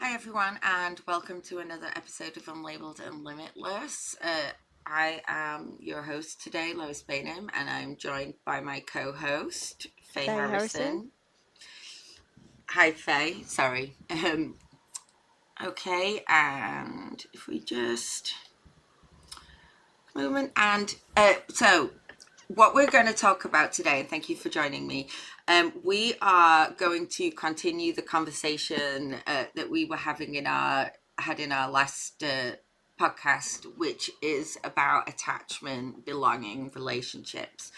Hi, everyone, and welcome to another episode of Unlabeled and Limitless. I am your host today, Lois and I'm joined by my co-host, Faye Faye Harrison. Harrison. Hi, Faye. Sorry. Okay, and if we just moment and so what we're going to talk about today, and thank you for joining me. We are going to continue the conversation that we were having in our last podcast, which is about attachment, belonging, relationships.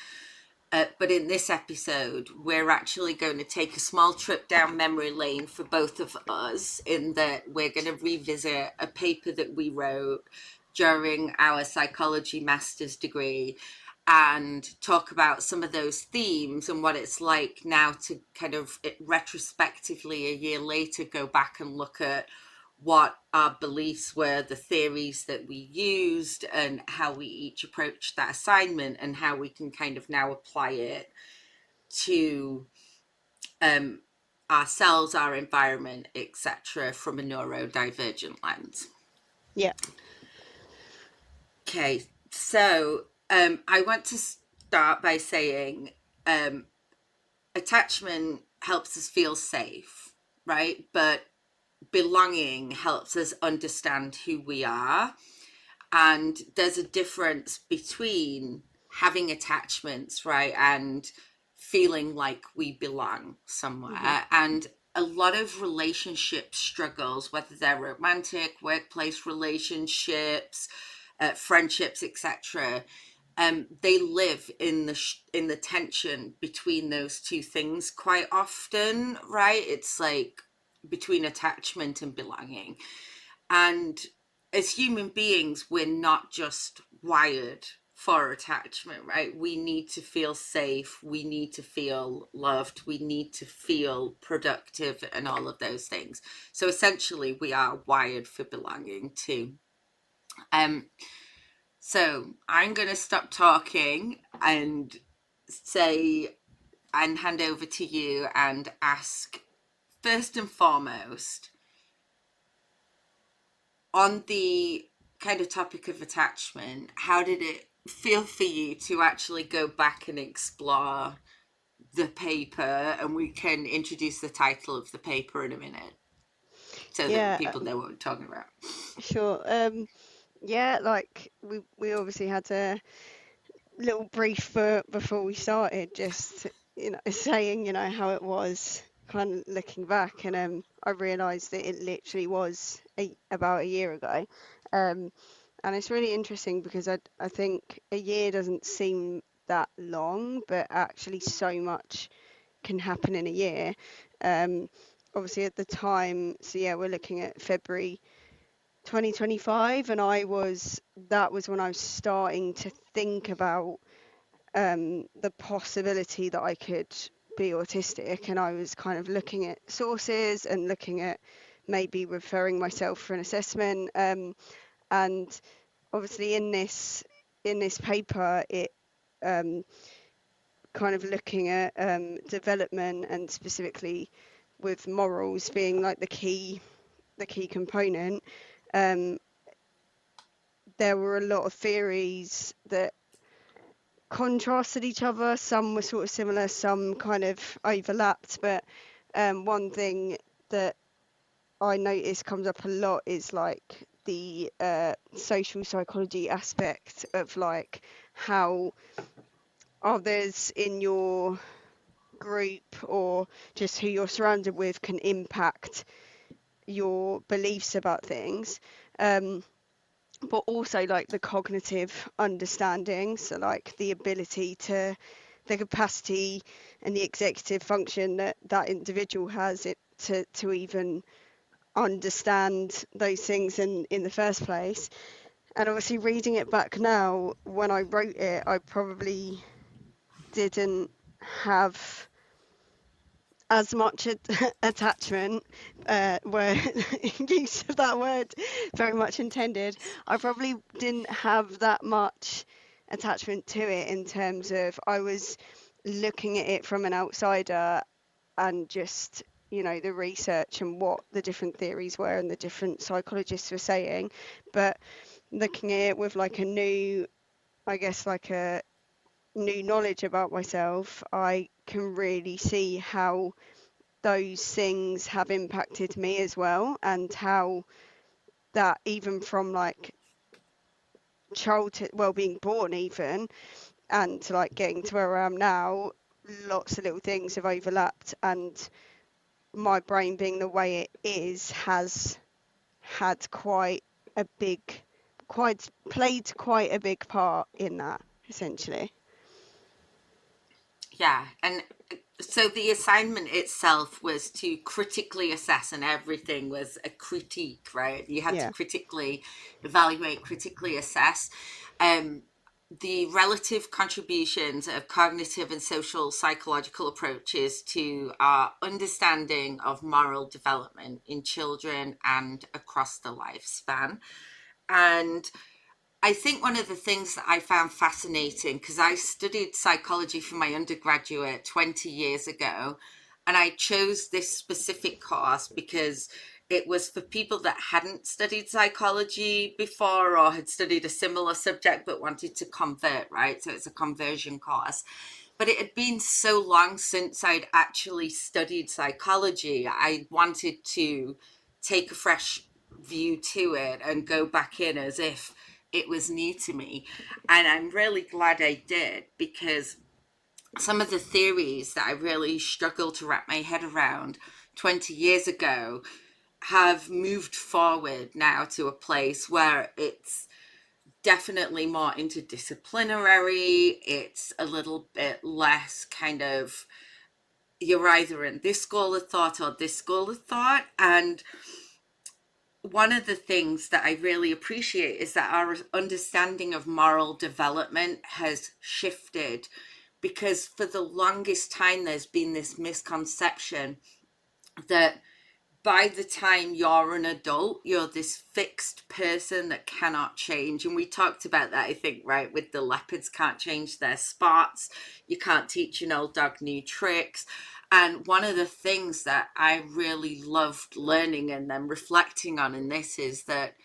But in this episode, we're actually going to take a small trip down memory lane for both of us, in that we're going to revisit a paper that we wrote during our psychology master's degree and talk about some of those themes and what it's like now to kind of retrospectively a year later go back and look at what our beliefs were, the theories that we used, and how we each approached that assignment, and how we can kind of now apply it to ourselves, our environment, etc., from a neurodivergent lens. Yeah. Okay, so I want to start by saying attachment helps us feel safe, right? But belonging helps us understand who we are. And there's a difference between having attachments, right, and feeling like we belong somewhere. Mm-hmm. And a lot of relationship struggles, whether they're romantic, workplace relationships, friendships, etc., they live in the tension between those two things quite often, right? It's like between attachment and belonging. And as human beings, we're not just wired for attachment, right? We need to feel safe, we need to feel loved, we need to feel productive, and all of those things. So essentially, we are wired for belonging too. So I'm going to stop talking and say and hand over to you and ask, first and foremost, on the kind of topic of attachment, how did it feel for you to actually go back and explore the paper? And we can introduce the title of the paper in a minute so that Yeah, people know what we're talking about. sure. Yeah, like we obviously had a little brief before we started, just saying how it was, kind of looking back, and I realised that it literally was about a year ago, and it's really interesting because I think a year doesn't seem that long, but actually so much can happen in a year. Obviously at the time, so yeah, we're looking at February 2025, and that was when I was starting to think about the possibility that I could be autistic, and I was kind of looking at sources and looking at maybe referring myself for an assessment, and obviously in this paper it kind of looking at development, and specifically with morals being like the key component. There were a lot of theories that contrasted each other. Some were sort of similar, some kind of overlapped, but one thing that I noticed comes up a lot is like the social psychology aspect of like how others in your group or just who you're surrounded with can impact your beliefs about things, but also like the cognitive understanding, so like the ability to, the capacity and the executive function that that individual has it to even understand those things in the first place. And obviously reading it back now, when I wrote it, I probably didn't have as much attachment, where use of that word very much intended. I probably didn't have that much attachment to it, in terms of I was looking at it from an outsider and just you know, the research and what the different theories were and the different psychologists were saying, but looking at it with like a new, I guess, like a new knowledge about myself, I can really see how those things have impacted me as well, and how that even from like childhood, well, being born even, and to like getting to where I am now, lots of little things have overlapped, and my brain being the way it is has had a big quite played quite a big part in that, essentially. Yeah, and so the assignment itself was to critically assess, and everything was a critique, right? You had to Yeah. critically evaluate, critically assess um, the relative contributions of cognitive and social psychological approaches to our understanding of moral development in children and across the lifespan. And I think one of the things that I found fascinating, because I studied psychology for my undergraduate 20 years ago, and I chose this specific course because it was for people that hadn't studied psychology before or had studied a similar subject but wanted to convert, right? So it's a conversion course. But it had been so long since I'd actually studied psychology, I wanted to take a fresh view to it and go back in as if it was new to me. And I'm really glad I did, because some of the theories that I really struggled to wrap my head around 20 years ago have moved forward now to a place where it's definitely more interdisciplinary. It's a little bit less kind of, you're either in this school of thought or this school of thought. And one of the things that I really appreciate is that our understanding of moral development has shifted, because for the longest time there's been this misconception that by the time you're an adult, you're this fixed person that cannot change. And we talked about that, I think, right, with the leopards can't change their spots. You can't teach an old dog new tricks. And one of the things that I really loved learning and then reflecting on in this is that,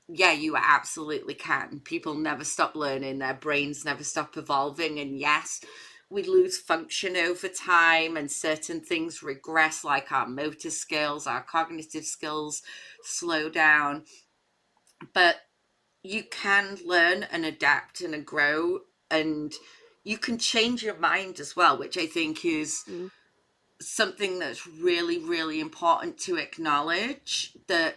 yeah, you absolutely can. People never stop learning, their brains never stop evolving. And yes, we lose function over time and certain things regress, like our motor skills, our cognitive skills slow down. But you can learn and adapt and grow, and you can change your mind as well, which I think is Mm. something that's really, really important to acknowledge. That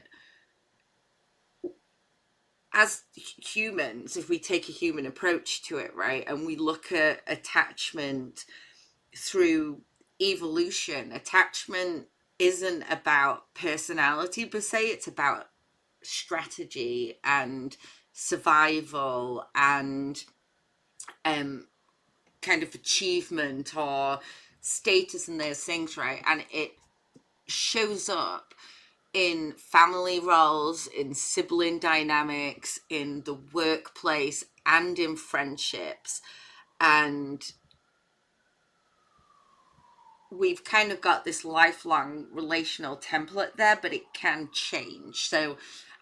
as humans, if we take a human approach to it, right, and we look at attachment through evolution, attachment isn't about personality per se, it's about strategy and survival and um, kind of achievement or status and those things, right? And it shows up in family roles, in sibling dynamics, in the workplace, and in friendships. And we've kind of got this lifelong relational template there, but it can change. So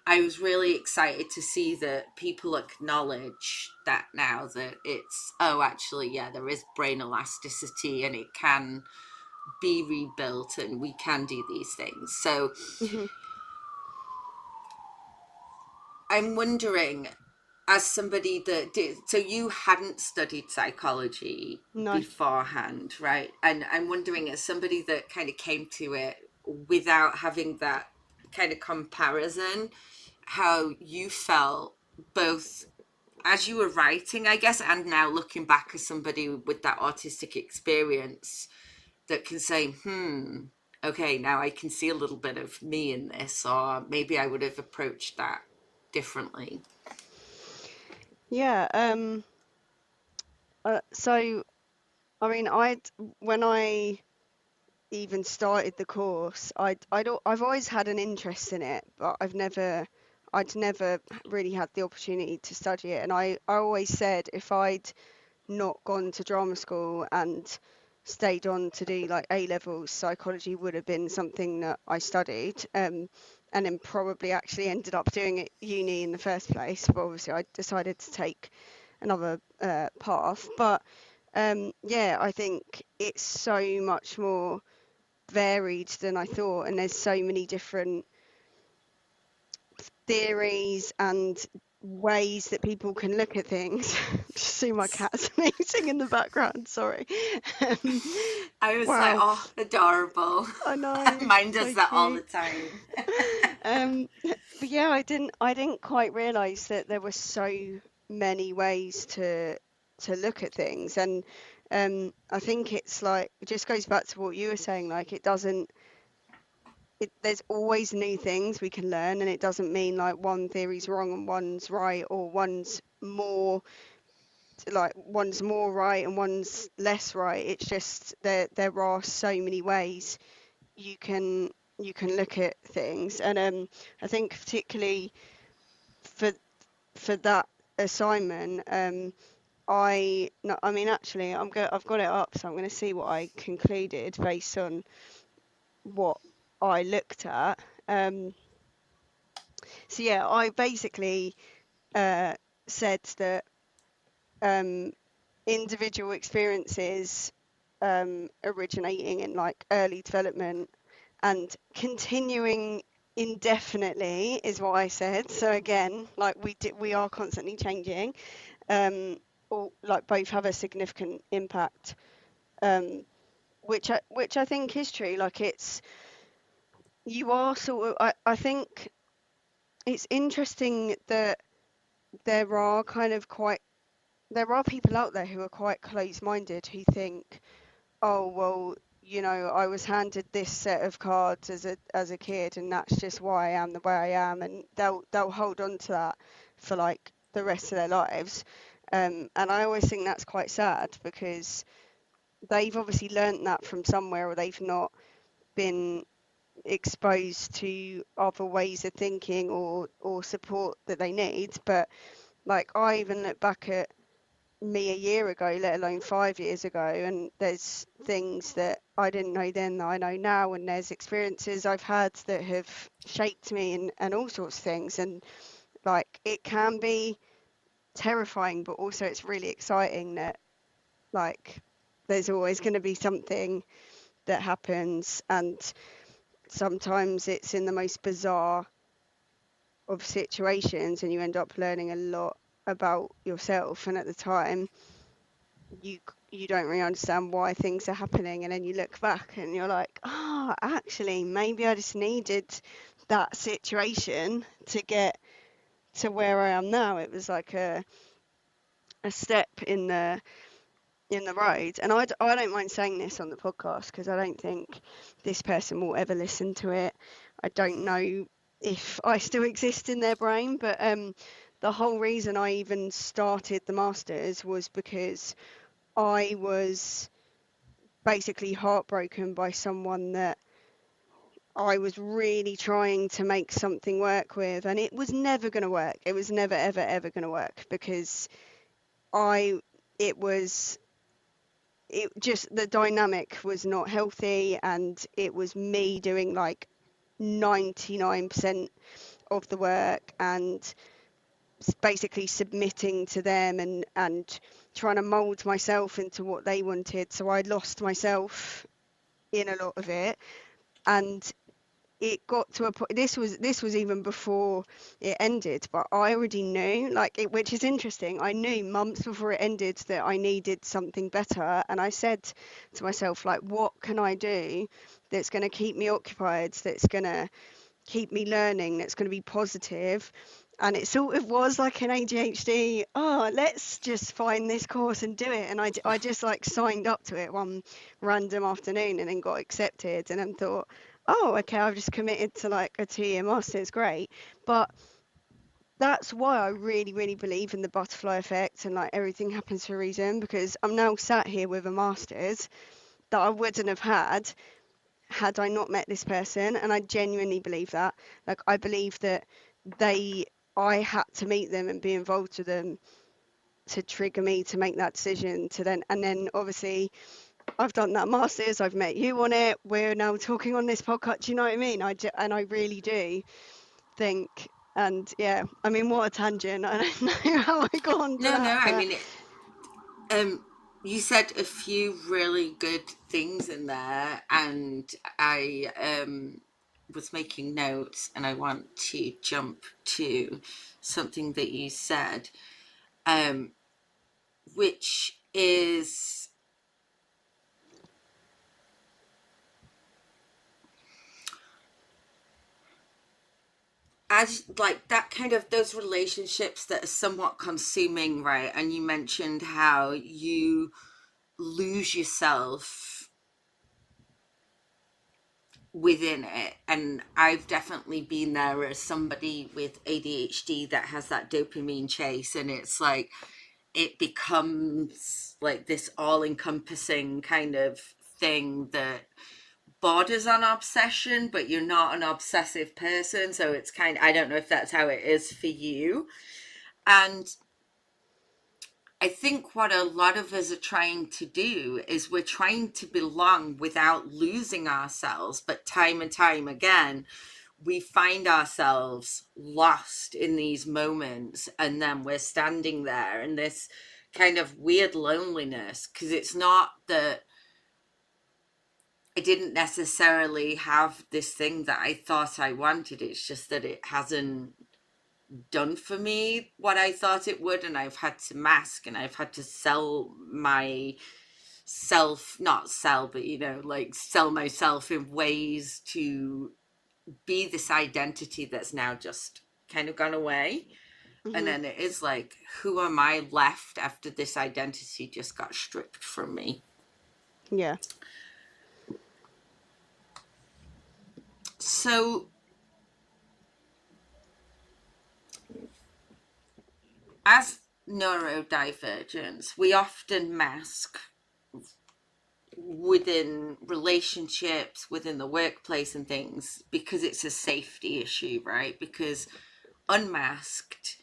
I was really excited to see that people acknowledge that now, that it's, oh, actually, yeah, there is brain elasticity and it can be rebuilt and we can do these things. So Hmm. I'm wondering, as somebody that did, so you hadn't studied psychology No. beforehand, right? And I'm wondering, as somebody that kind of came to it without having that kind of comparison, how you felt both as you were writing, I guess, and now looking back as somebody with that autistic experience that can say, okay, now I can see a little bit of me in this, or maybe I would have approached that differently. Yeah. So I mean, when I even started the course, I've always had an interest in it, but I'd never really had the opportunity to study it. And I always said if I'd not gone to drama school and stayed on to do like A levels, psychology would have been something that I studied, and then probably actually ended up doing it uni in the first place. But obviously, I decided to take another path. But yeah, I think it's so much more varied than I thought, and there's so many different theories and ways that people can look at things. Just see my cat's amazing in the background, sorry. Um, I was like, wow, oh, adorable. I know, Mine does so that all the cute. time. But yeah, I didn't quite realize that there were so many ways to look at things. And I think it's like, it just goes back to what you were saying, like it doesn't there's always new things we can learn, and it doesn't mean like one theory's wrong and one's right, or one's more right and one's less right. It's just there are so many ways you can look at things. And I think particularly for that assignment, no, I mean, actually I've got it up, so I'm going to see what I concluded based on what I looked at. So yeah, I basically said that individual experiences originating in like early development and continuing indefinitely is what I said. So again, like we are constantly changing, or like both have a significant impact, which I think is true. Like you are sort of, I think it's interesting that there are people out there who are quite close-minded, who think, oh well, I was handed this set of cards as a kid, and that's just why I am the way I am, and they'll hold on to that for like the rest of their lives. And I always think that's quite sad, because they've obviously learnt that from somewhere, or they've not been exposed to other ways of thinking or support that they need. But like, I even look back at me a year ago, let alone 5 years ago, and there's things that I didn't know then that I know now, and there's experiences I've had that have shaped me, and all sorts of things. And like, it can be terrifying, but also it's really exciting that like there's always going to be something that happens, and sometimes it's in the most bizarre of situations, and you end up learning a lot about yourself. And at the time, you you don't really understand why things are happening, and then you look back and you're like, actually maybe I just needed that situation to get to where I am now. It was like a step in the road. And I don't mind saying this on the podcast, because I don't think this person will ever listen to it. I don't know if I still exist in their brain, but the whole reason I even started the masters was because I was basically heartbroken by someone that I was really trying to make something work with, and it was never going to work. It was never, ever, ever going to work, because I, it was, it just, the dynamic was not healthy, and it was me doing like 99% of the work, and basically submitting to them, and trying to mold myself into what they wanted. So I lost myself in a lot of it. And it got to a point, this was even before it ended, but I already knew, like, which is interesting, I knew months before it ended that I needed something better. And I said to myself, like, what can I do that's going to keep me occupied, that's going to keep me learning, that's going to be positive? And it sort of was like an ADHD, let's just find this course and do it. And I just like signed up to it one random afternoon, and then got accepted, and then thought, oh, okay, I've just committed to like a 2-year master's, great. But that's why I really, really believe in the butterfly effect, and like everything happens for a reason, because I'm now sat here with a master's that I wouldn't have had I not met this person. And I genuinely believe that. Like, I believe that I had to meet them and be involved with them to trigger me to make that decision, to then, and then obviously I've done that masters, I've met you on it, we're now talking on this podcast. Do you know what I mean? And I really do think, and yeah, I mean, what a tangent. I don't know how I got onto No, that, no, I but mean, you said a few really good things in there, and I was making notes, and I want to jump to something that you said, um, which is as like that kind of those relationships that are somewhat consuming, right? And you mentioned how you lose yourself within it, and I've definitely been there as somebody with ADHD that has that dopamine chase, and it's like it becomes like this all-encompassing kind of thing that borders on obsession, but you're not an obsessive person, so it's kind of, I don't know if that's how it is for you. And I think what a lot of us are trying to do is we're trying to belong without losing ourselves. But time and time again, we find ourselves lost in these moments. And then we're standing there in this kind of weird loneliness, because it's not that I didn't necessarily have this thing that I thought I wanted. It's just that it hasn't done for me what I thought it would, and I've had to mask, and I've had to sell my self, not sell, but like sell myself in ways to be this identity that's now just kind of gone away. And mhm, then it is like, who am I left after this identity just got stripped from me? yeah. So as neurodivergence, we often mask within relationships, within the workplace and things, because it's a safety issue, right? Because unmasked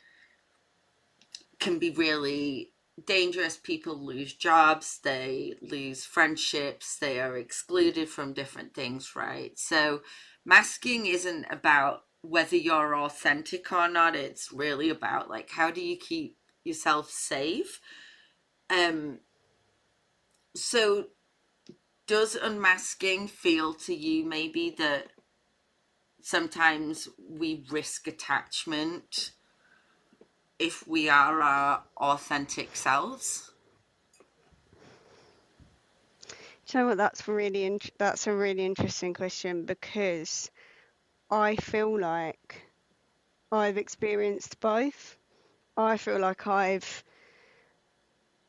can be really dangerous. People lose jobs, they lose friendships, they are excluded from different things, right? So masking isn't about whether you're authentic or not, it's really about like, how do you keep yourself safe? So does unmasking feel to you maybe that sometimes we risk attachment if we are our authentic selves? Do you know what? That's a really interesting question, because I feel like I've experienced both. I feel like I've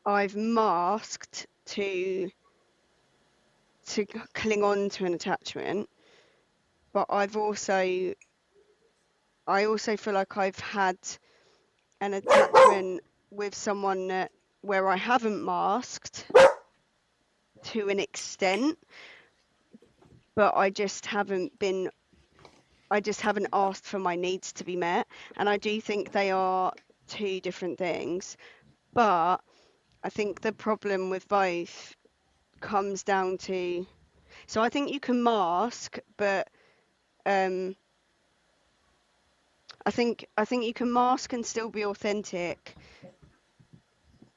masked to cling on to an attachment, but I also feel like I've had an attachment with someone where I haven't masked to an extent, but I just haven't asked for my needs to be met. And I do think they are two different things. But I think the problem with both comes down to, so I think you can mask, but um, I think you can mask and still be authentic,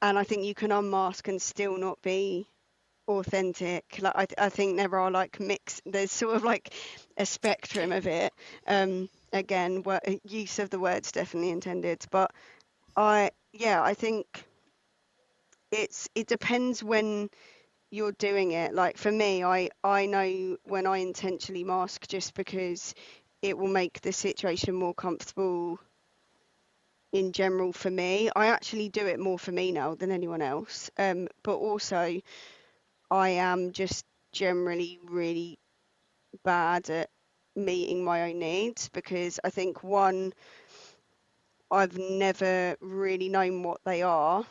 and I think you can unmask and still not be authentic. Like I think there are like there's sort of like a spectrum of it. Again, use of the words definitely intended, but I think it depends when you're doing it. Like for me, I know when I intentionally mask just because it will make the situation more comfortable in general for me. I actually do it more for me now than anyone else. But also I am just generally really bad at meeting my own needs, because I think one, I've never really known what they are,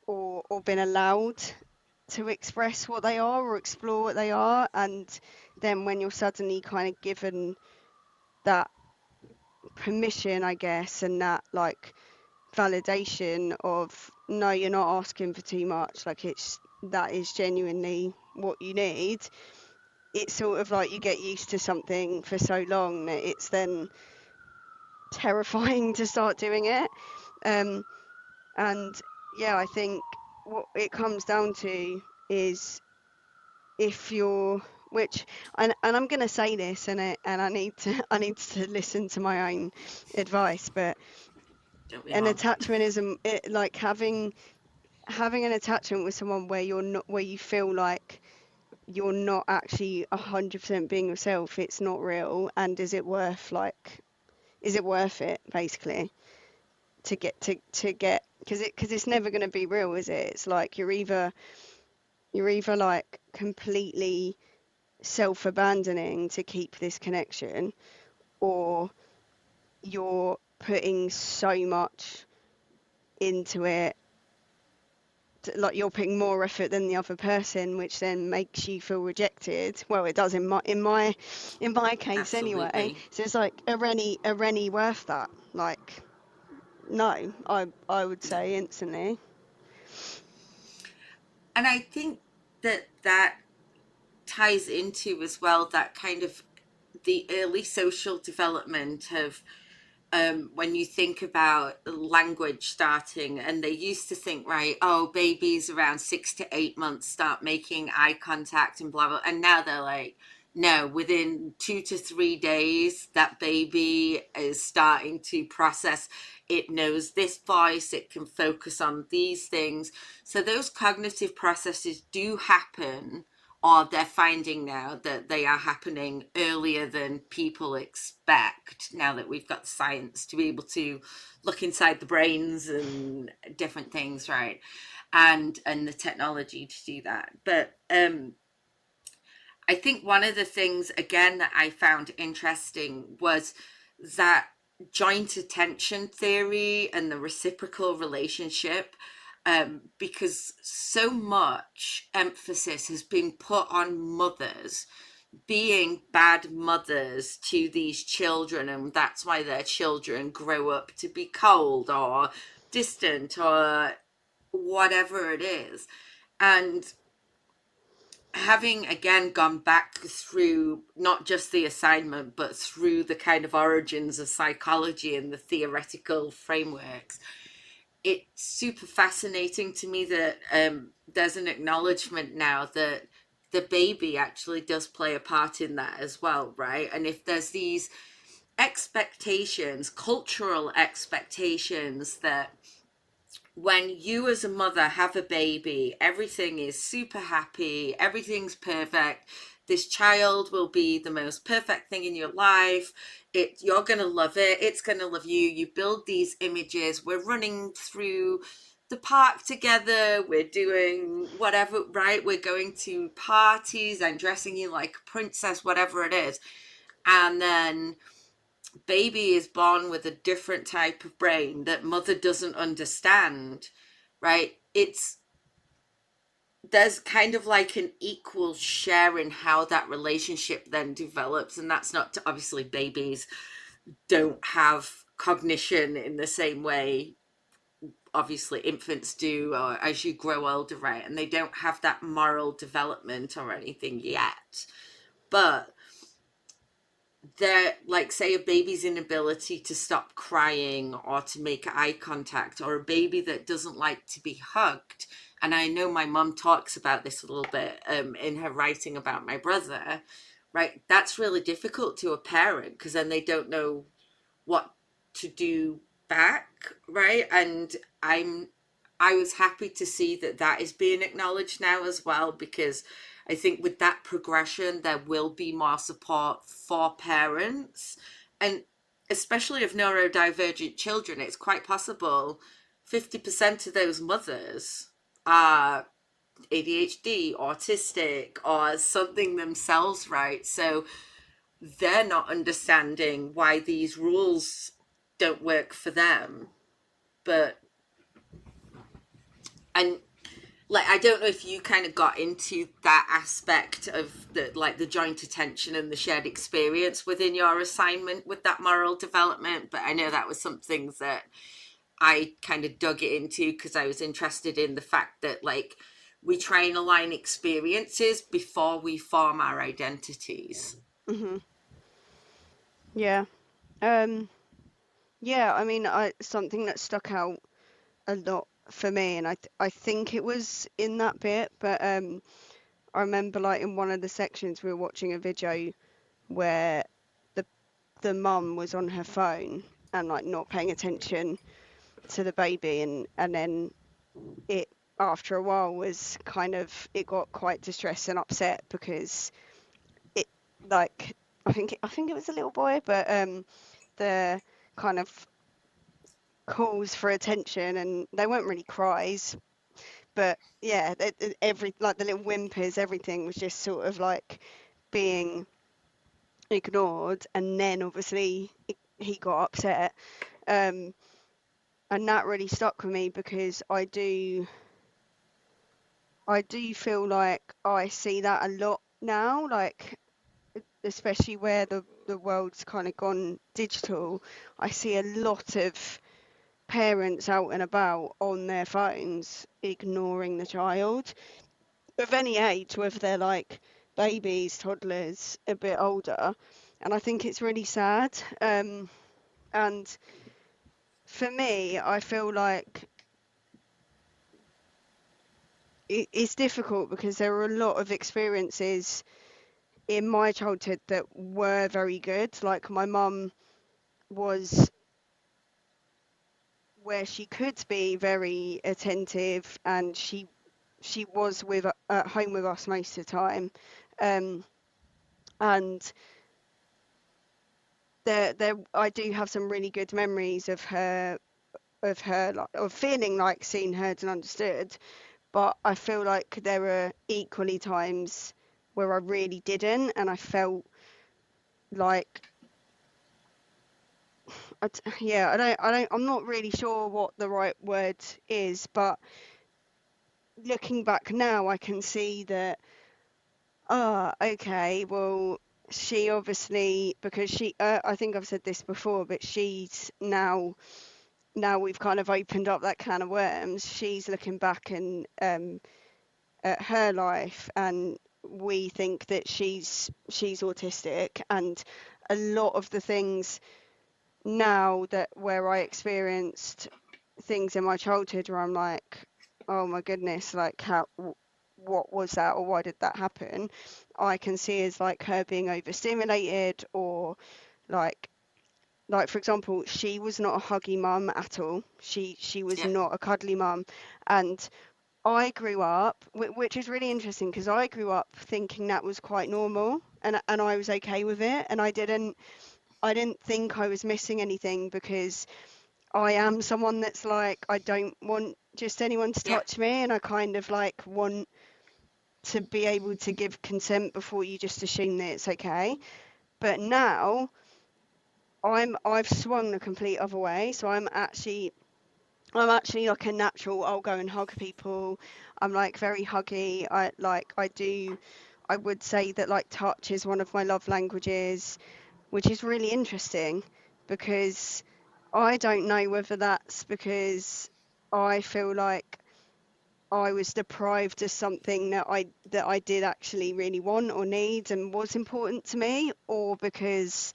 or been allowed to express what they are or explore what they are. And then when you're suddenly kind of given that permission, I guess, and that like validation of, no, you're not asking for too much, like that is genuinely what you need, it's sort of like you get used to something for so long that it's then terrifying to start doing it. And yeah, I think what it comes down to is, if you're, which, and I'm going to say this, and I need to I need to listen to my own advice, but Don't we an all? attachment is like having an attachment with someone where you're not, where you feel like you're not actually 100% being yourself. It's not real. And is it worth, like, is it worth it, basically, to get, because it's never going to be real, is it? It's like you're either like completely self-abandoning to keep this connection, or you're putting so much into it, like you're putting more effort than the other person, which then makes you feel rejected. Well, it does in my case anyway. Absolutely. So it's like, are any worth that? Like, no, I would say instantly. And I think that that ties into as well that kind of the early social development of when you think about language starting, and they used to think, right, oh, babies around 6 to 8 months start making eye contact and blah blah, and now they're like, no, within 2 to 3 days that baby is starting to process. It knows this voice, it can focus on these things. So those cognitive processes do happen, or they're finding now that they are happening earlier than people expect, now that we've got science to be able to look inside the brains and different things, right? And the technology to do that. But I think one of the things again that I found interesting was that joint attention theory and the reciprocal relationship, because so much emphasis has been put on mothers being bad mothers to these children, and that's why their children grow up to be cold or distant or whatever it is. And having again gone back through not just the assignment but through the kind of origins of psychology and the theoretical frameworks, it's super fascinating to me that there's an acknowledgement now that the baby actually does play a part in that as well, right? And if there's these expectations, cultural expectations, that when you as a mother have a baby, everything is super happy, everything's perfect, this child will be the most perfect thing in your life, you're going to love it, it's going to love you. You build these images, we're running through the park together, we're doing whatever, right? We're going to parties, I'm dressing you like a princess, whatever it is. And then baby is born with a different type of brain that mother doesn't understand, right? There's kind of like an equal share in how that relationship then develops. And that's not to, obviously babies don't have cognition in the same way obviously infants do, or as you grow older, right? And they don't have that moral development or anything yet. But they're like, say a baby's inability to stop crying or to make eye contact, or a baby that doesn't like to be hugged. And I know my mum talks about this a little bit in her writing about my brother, right? That's really difficult to a parent because then they don't know what to do back, right? And I was happy to see that that is being acknowledged now as well, because I think with that progression, there will be more support for parents, and especially of neurodivergent children. It's quite possible 50% of those mothers are ADHD, autistic, or something themselves, right? So they're not understanding why these rules don't work for them. But, and like, I don't know if you kind of got into that aspect of the, like, the joint attention and the shared experience within your assignment with that moral development, but I know that was something that I kind of dug it into because I was interested in the fact that, like, we try and align experiences before we form our identities. Mhm. Yeah. Um, yeah, I mean, something that stuck out a lot for me, and I think it was in that bit, but I remember like in one of the sections we were watching a video where the the mum was on her phone and like not paying attention to the baby, and then it after a while was kind of it got quite distressed and upset because it like I think it was a little boy, but the kind of calls for attention, and they weren't really cries, but yeah, every like the little whimpers, everything was just sort of like being ignored, and then obviously he got upset, um, and that really stuck with me because I do feel like I see that a lot now, like especially where the world's kind of gone digital. I see a lot of parents out and about on their phones ignoring the child of any age, whether they're like babies, toddlers, a bit older. And I think it's really sad. And for me, I feel like it's difficult because there were a lot of experiences in my childhood that were very good. Like my mum was where she could be very attentive, and she was with at home with us most of the time, um, and there I do have some really good memories of her like, of feeling like seen, heard, and understood. But I feel like there were equally times where I really didn't, and I felt like yeah, I'm not really sure what the right word is, but looking back now, I can see that, okay, well, she obviously, because I think I've said this before, but she's now we've kind of opened up that can of worms. She's looking back and at her life, and we think that she's autistic, and a lot of the things now that where I experienced things in my childhood where I'm like, oh my goodness, like what was that, or why did that happen? I can see as like her being overstimulated, or like for example, she was not a huggy mum at all. She was Yeah, not a cuddly mum, and I grew up, which is really interesting because I grew up thinking that was quite normal, and I was okay with it, and I didn't think I was missing anything because I am someone that's like, I don't want just anyone to yeah, touch me, and I kind of like want to be able to give consent before you just assume that it's okay. But now I've swung the complete other way, so I'm actually like a natural, I'll go and hug people. I'm like very huggy. I would say that like touch is one of my love languages, which is really interesting because I don't know whether that's because I feel like I was deprived of something that I did actually really want or need and was important to me, or because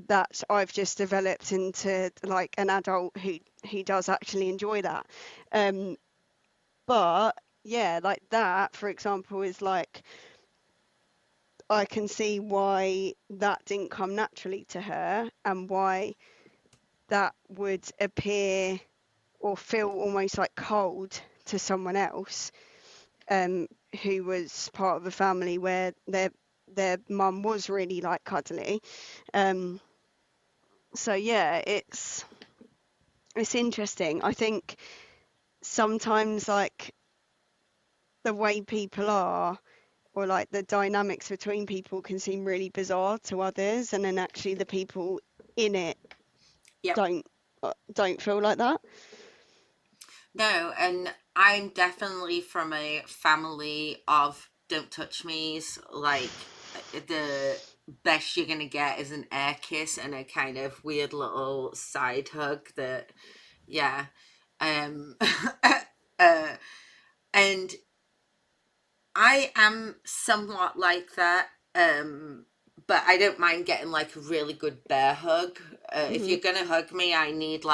that I've just developed into like an adult who does actually enjoy that. Um, but yeah, like that, for example, is like I can see why that didn't come naturally to her, and why that would appear or feel almost like cold to someone else, who was part of a family where their mum was really like cuddly. Um, so yeah, it's interesting. I think sometimes like the way people are, or like the dynamics between people, can seem really bizarre to others, and then actually the people in it yeah. don't feel like that. No, and I'm definitely from a family of don't touch me's. Like the best you're gonna get is an air kiss and a kind of weird little side hug. That, yeah, um, uh, and I am somewhat like that. But I don't mind getting like a really good bear hug. If Hmm. you're gonna hug me, I need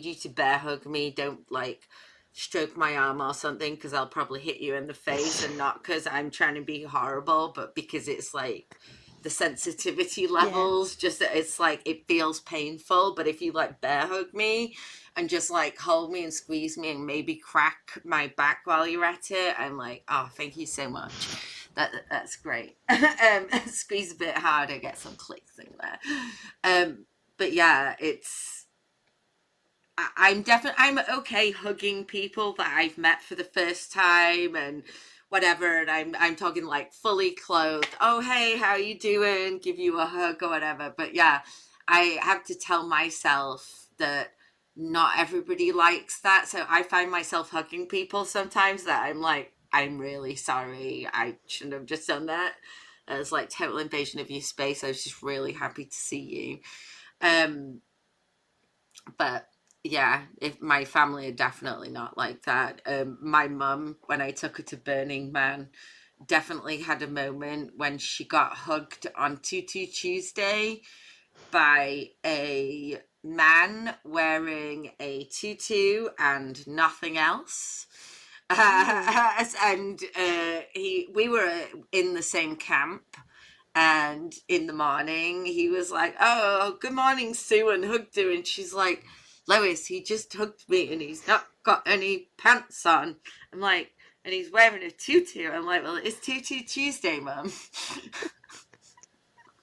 you to bear hug me. Don't like stroke my arm or something, because I'll probably hit you in the face, and not because I'm trying to be horrible, but because it's like the sensitivity Yeah. levels, just that it's like it feels painful. But if you like bear hug me and just like hold me and squeeze me and maybe crack my back while you're at it, I'm like, oh, thank you so much. That's great. Squeeze a bit harder, get some clicks in there. But yeah, I'm okay hugging people that I've met for the first time and whatever, and I'm talking like fully clothed. Oh, hey, how you doing? Give you a hug or whatever. But yeah, I have to tell myself that not everybody likes that. So I find myself hugging people sometimes that I'm like, I'm really sorry. I shouldn't have just done that. It's like total invasion of your space. I was just really happy to see you. But yeah, if my family are definitely not like that. My mum, when I took her to Burning Man, definitely had a moment when she got hugged on Tutu Tuesday by a man wearing a tutu and nothing else. Oh. And we were in the same camp, and in the morning he was like, oh, good morning, Sue, and hugged her, and she's like, Lois, he just hugged me and he's not got any pants on. I'm like, and he's wearing a tutu. I'm like, well, it's Tutu Tuesday, mum.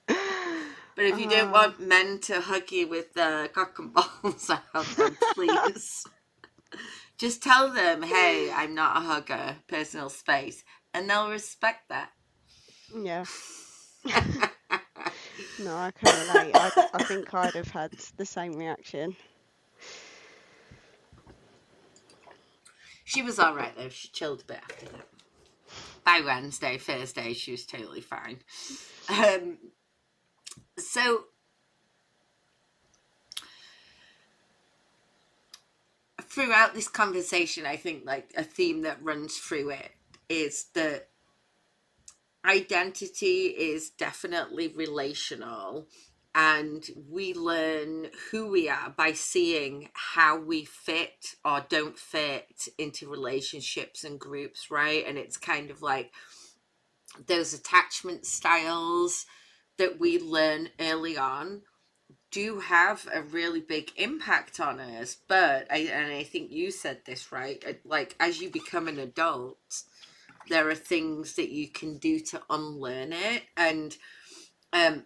But if you don't Ah. want men to hug you with the cock and balls out, then please just tell them, hey, I'm not a hugger, personal space, and they'll respect that. Yeah. No, I can relate. I think I'd have had the same reaction. She was all right though. She chilled a bit after that. By Wednesday, Thursday, she was totally fine. Um, so throughout this conversation, I think like a theme that runs through it is that identity is definitely relational, and we learn who we are by seeing how we fit or don't fit into relationships and groups, right? And it's kind of like those attachment styles that we learn early on do have a really big impact on us. But I think you said this right, like as you become an adult, there are things that you can do to unlearn it. And um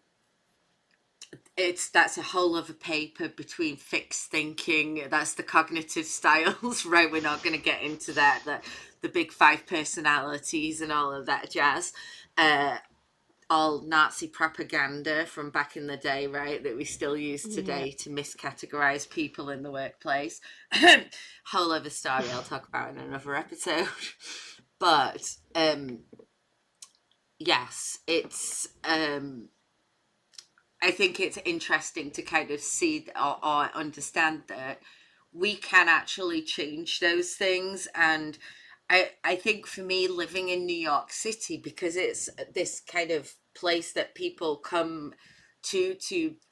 that's a whole other paper between fixed thinking, that's the cognitive styles. Right, we're not going to get into that, the big five personalities and all of that jazz. All Nazi propaganda from back in the day, right, that we still use Yeah. today to miscategorize people in the workplace. Whole other story I'll talk about in another episode. But yes, it's I think it's interesting to kind of see or understand that we can actually change those things. And I think for me, living in New York City, because it's this kind of place that people come to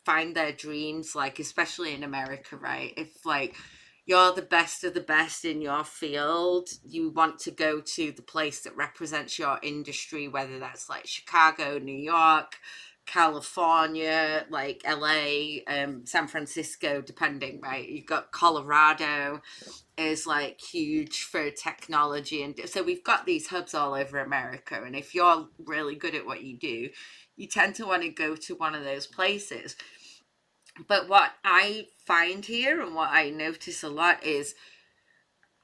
find their dreams, like especially in America, right? If like you're the best of the best in your field, you want to go to the place that represents your industry, whether that's like Chicago, New York, California, like LA, San Francisco, depending, right? You've got Colorado is like huge for technology. And so we've got these hubs all over America. And if you're really good at what you do, you tend to want to go to one of those places. But what I find here and what I notice a lot is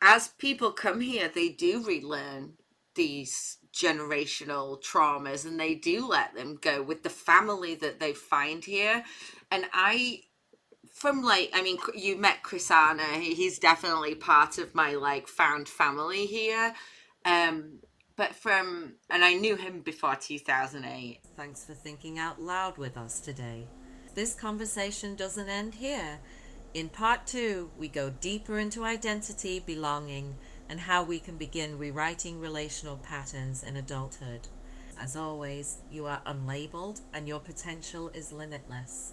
as people come here, they do relearn these generational traumas, and they do let them go with the family that they find here. And from like, I mean, you met Chrisana, he's definitely part of my like found family here. Um, but and I knew him before 2008. Thanks for thinking out loud with us today. This conversation doesn't end here. In part two, we go deeper into identity, belonging, and how we can begin rewriting relational patterns in adulthood. As always, you are unlabeled and your potential is limitless.